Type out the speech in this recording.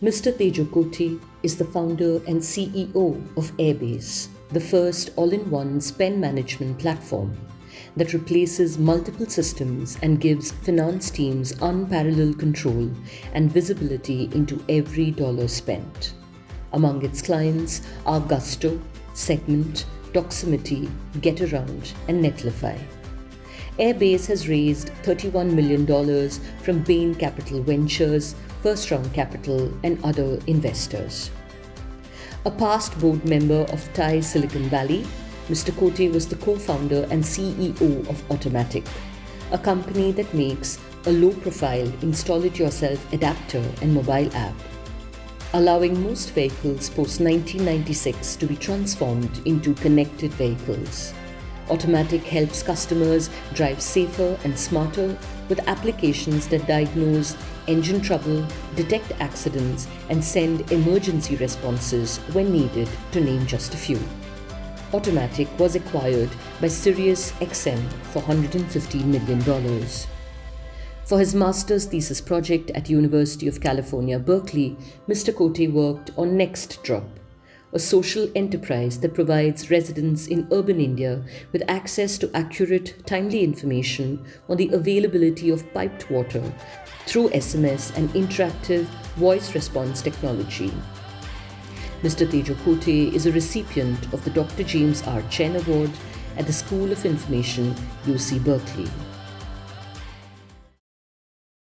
Mr. Thejo Kote is the founder and CEO of Airbase, the first all-in-one spend management platform that replaces multiple systems and gives finance teams unparalleled control and visibility into every dollar spent. Among its clients are Gusto, Segment, Doximity, Getaround, and Netlify. Airbase has raised $31 million from Bain Capital Ventures, First Round Capital, and other investors. A past board member of Thai Silicon Valley, Mr. Kote was the co-founder and CEO of Automatic, a company that makes a low-profile install-it-yourself adapter and mobile app, allowing most vehicles post-1996 to be transformed into connected vehicles. Automatic helps customers drive safer and smarter with applications that diagnose engine trouble, detect accidents, and send emergency responses when needed, to name just a few. Automatic was acquired by SiriusXM for $115 million. For his master's thesis project at University of California, Berkeley, Mr. Kote worked on Next Drop, a social enterprise that provides residents in urban India with access to accurate, timely information on the availability of piped water through SMS and interactive voice response technology. Mr. Thejo Kote is a recipient of the Dr. James R. Chen Award at the School of Information, UC Berkeley.